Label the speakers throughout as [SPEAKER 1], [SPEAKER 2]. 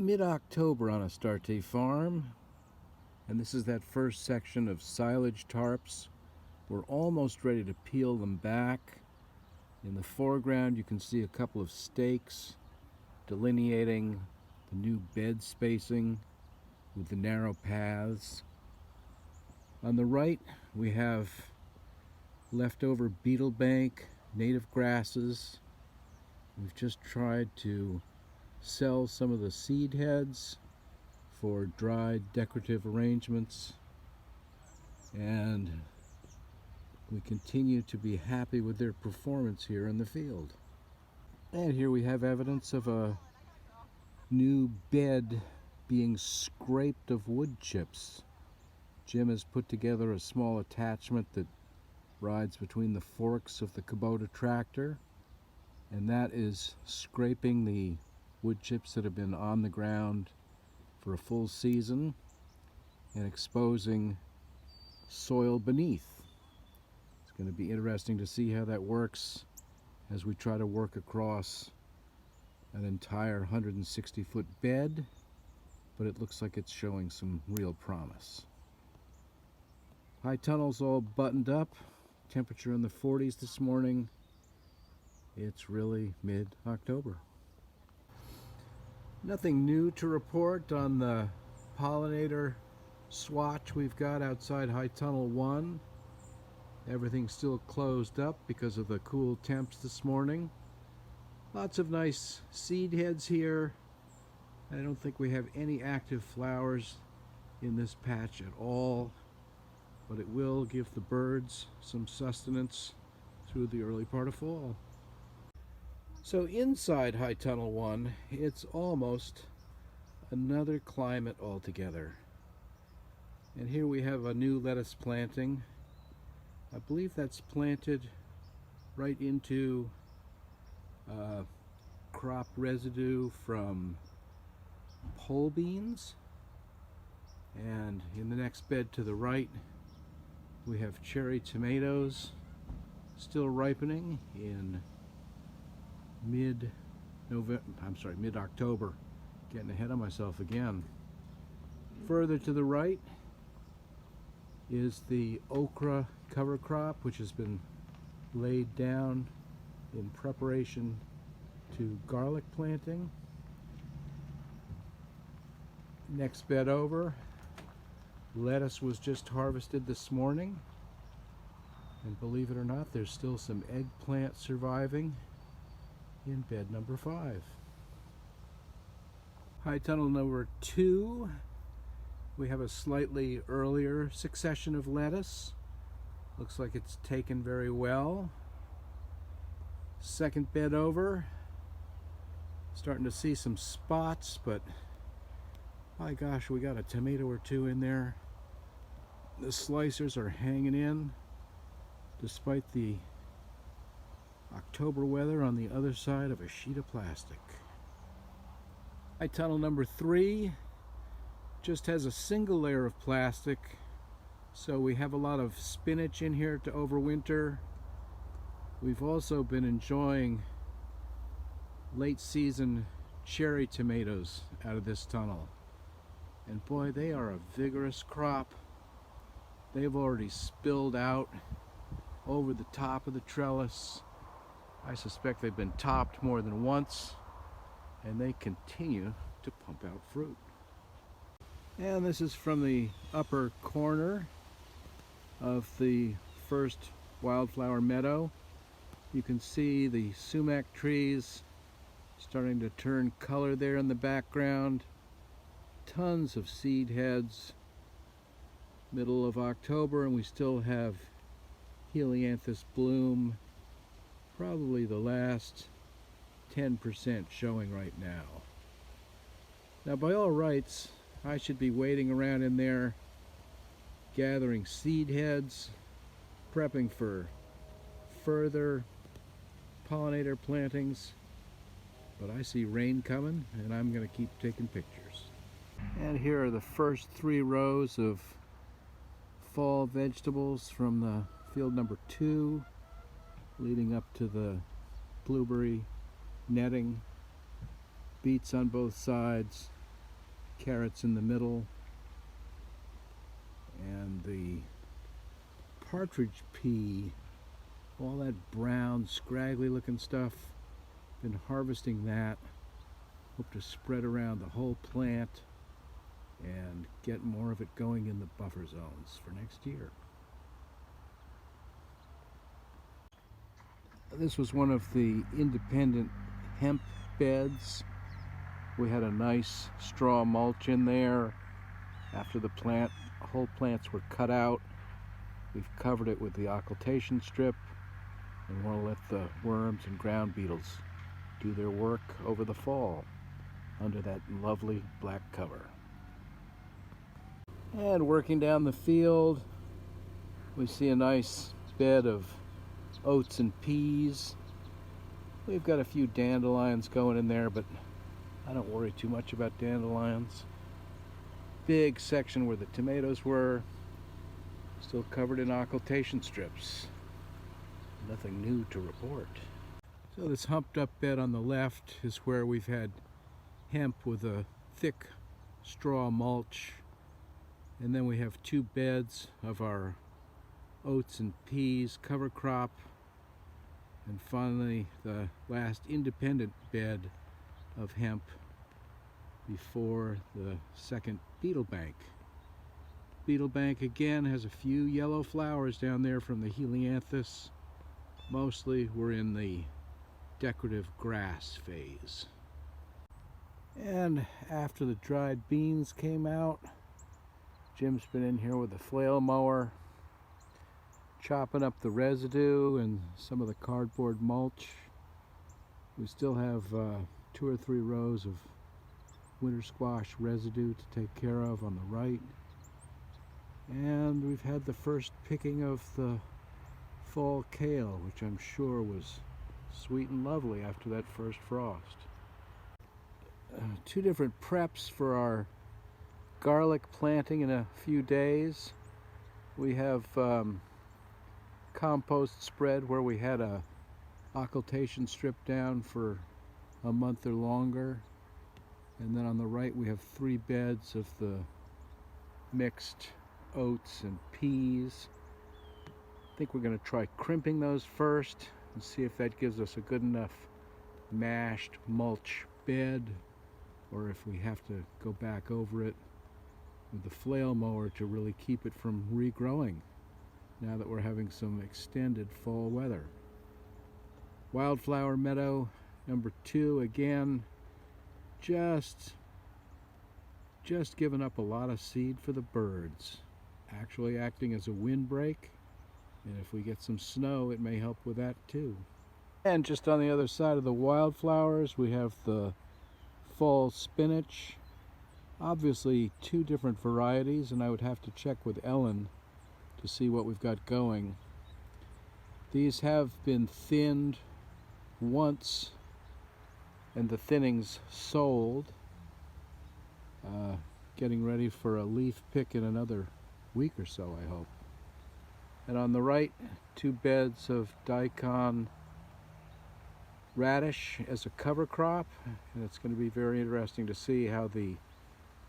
[SPEAKER 1] Mid-October on Astarte farm, and this is that first section of silage tarps. We're almost ready to peel them back. In the foreground you can see a couple of stakes delineating the new bed spacing with the narrow paths. On the right we have leftover beetle bank, native grasses. We've just tried to sell some of the seed heads for dried decorative arrangements, and we continue to be happy with their performance here in the field. And here we have evidence of a new bed being scraped of wood chips. Jim has put together a small attachment that rides between the forks of the Kubota tractor, and that is scraping the wood chips that have been on the ground for a full season and exposing soil beneath. It's going to be interesting to see how that works as we try to work across an entire 160-foot bed, but it looks like it's showing some real promise. High tunnel's all buttoned up, temperature in the 40s this morning. It's really mid-October. Nothing new to report on the pollinator swatch we've got outside High Tunnel 1. Everything's still closed up because of the cool temps this morning. Lots of nice seed heads here. I don't think we have any active flowers in this patch at all, but it will give the birds some sustenance through the early part of fall. So inside High Tunnel 1, it's almost another climate altogether. And here we have a new lettuce planting. I believe that's planted right into crop residue from pole beans. And in the next bed to the right, we have cherry tomatoes still ripening in mid-October. Getting ahead of myself again. Further to the right is the okra cover crop, which has been laid down in preparation to garlic planting. Next bed over, lettuce was just harvested this morning, and believe it or not, there's still some eggplant surviving in bed number 5. High tunnel number 2, we have a slightly earlier succession of lettuce. Looks like it's taken very well. Second bed over, starting to see some spots, but my gosh, we got a tomato or two in there. The slicers are hanging in despite the October weather on the other side of a sheet of plastic. High tunnel number 3 just has a single layer of plastic, so we have a lot of spinach in here to overwinter. We've also been enjoying late season cherry tomatoes out of this tunnel, and boy, they are a vigorous crop. They've already spilled out over the top of the trellis. I suspect they've been topped more than once, and they continue to pump out fruit. And this is from the upper corner of the first wildflower meadow. You can see the sumac trees starting to turn color there in the background. Tons of seed heads. Middle of October, and we still have helianthus bloom. Probably the last 10% showing right now. Now, by all rights, I should be waiting around in there gathering seed heads, prepping for further pollinator plantings, but I see rain coming, and I'm going to keep taking pictures. And here are the first 3 rows of fall vegetables from the field number 2, leading up to the blueberry netting. Beets on both sides, carrots in the middle, and the partridge pea, all that brown, scraggly looking stuff. Been harvesting that. Hope to spread around the whole plant and get more of it going in the buffer zones for next year. This was one of the independent hemp beds. We had a nice straw mulch in there. After the whole plants were cut out, we've covered it with the occultation strip and want to let the worms and ground beetles do their work over the fall under that lovely black cover. And working down the field, we see a nice bed of oats and peas. We've got a few dandelions going in there, but I don't worry too much about dandelions. Big section where the tomatoes were, still covered in occultation strips. Nothing new to report. So this humped up bed on the left is where we've had hemp with a thick straw mulch. And then we have two beds of our oats and peas cover crop. And finally, the last independent bed of hemp before the second beetle bank. Beetle bank again has a few yellow flowers down there from the helianthus. Mostly we're in the decorative grass phase. And after the dried beans came out, Jim's been in here with a flail mower, chopping up the residue and some of the cardboard mulch. We still have 2 or 3 rows of winter squash residue to take care of on the right. And we've had the first picking of the fall kale, which I'm sure was sweet and lovely after that first frost. 2 different preps for our garlic planting in a few days. We have compost spread where we had a occultation strip down for a month or longer, and then on the right we have 3 beds of the mixed oats and peas. I think we're going to try crimping those first and see if that gives us a good enough mashed mulch bed, or if we have to go back over it with the flail mower to really keep it from regrowing now that we're having some extended fall weather. Wildflower meadow number 2 again, just giving up a lot of seed for the birds, actually acting as a windbreak, and if we get some snow it may help with that too. And just on the other side of the wildflowers we have the fall spinach. Obviously 2 different varieties, and I would have to check with Ellen to see what we've got going. These have been thinned once and the thinnings sold. Getting ready for a leaf pick in another week or so, I hope. And on the right, 2 beds of daikon radish as a cover crop, and it's going to be very interesting to see how the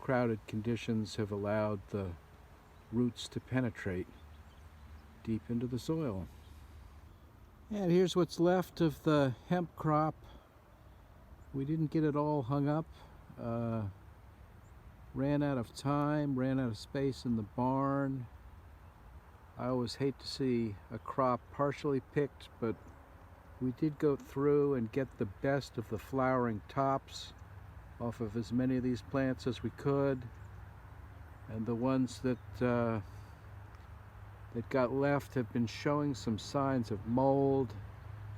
[SPEAKER 1] crowded conditions have allowed the roots to penetrate deep into the soil. And here's what's left of the hemp crop. We didn't get it all hung up. Ran out of time, ran out of space in the barn. I always hate to see a crop partially picked, but we did go through and get the best of the flowering tops off of as many of these plants as we could, and the ones that got left have been showing some signs of mold.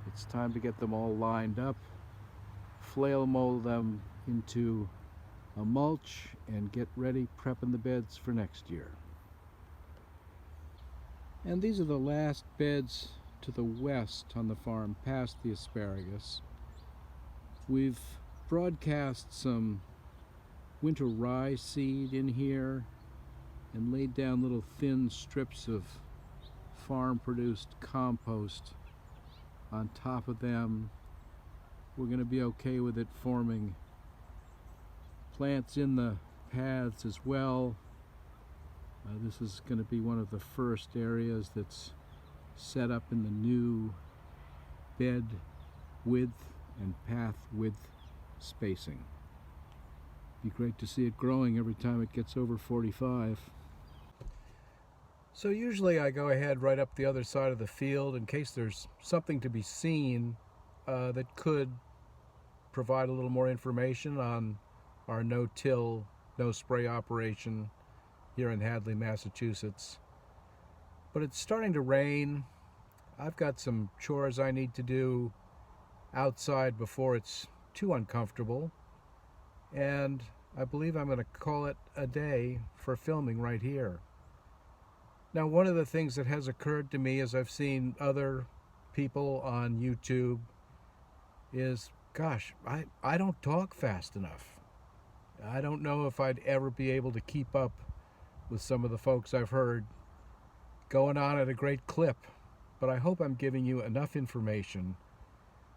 [SPEAKER 1] It's time to get them all lined up, flail mold them into a mulch, and get ready prepping the beds for next year. And these are the last beds to the west on the farm past the asparagus. We've broadcast some winter rye seed in here and laid down little thin strips of farm produced compost on top of them. We're going to be okay with it forming plants in the paths as well. This is going to be one of the first areas that's set up in the new bed width and path width spacing. Be great to see it growing every time it gets over 45. So usually I go ahead right up the other side of the field in case there's something to be seen that could provide a little more information on our no-till, no-spray operation here in Hadley, Massachusetts. But it's starting to rain. I've got some chores I need to do outside before it's too uncomfortable. And I believe I'm going to call it a day for filming right here. Now, one of the things that has occurred to me as I've seen other people on YouTube is, gosh, I don't talk fast enough. I don't know if I'd ever be able to keep up with some of the folks I've heard going on at a great clip, but I hope I'm giving you enough information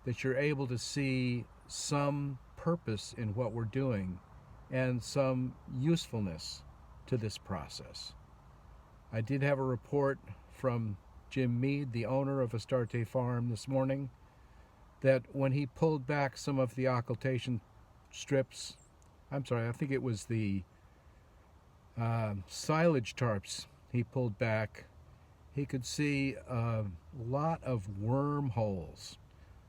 [SPEAKER 1] that you're able to see some purpose in what we're doing and some usefulness to this process. I did have a report from Jim Mead, the owner of Astarte Farm, this morning, that when he pulled back some of the occultation strips, I think it was the silage tarps he pulled back, he could see a lot of wormholes.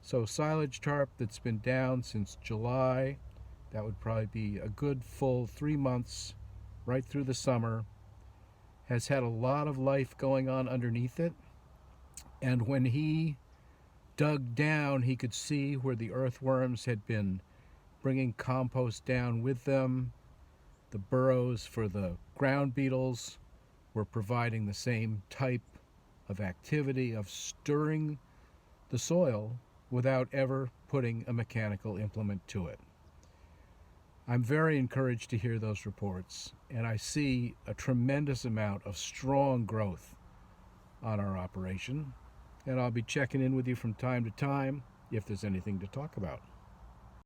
[SPEAKER 1] So silage tarp that's been down since July, that would probably be a good full 3 months right through the summer, has had a lot of life going on underneath it. And when he dug down, he could see where the earthworms had been bringing compost down with them. The burrows for the ground beetles were providing the same type of activity of stirring the soil without ever putting a mechanical implement to it. I'm very encouraged to hear those reports, and I see a tremendous amount of strong growth on our operation, and I'll be checking in with you from time to time if there's anything to talk about.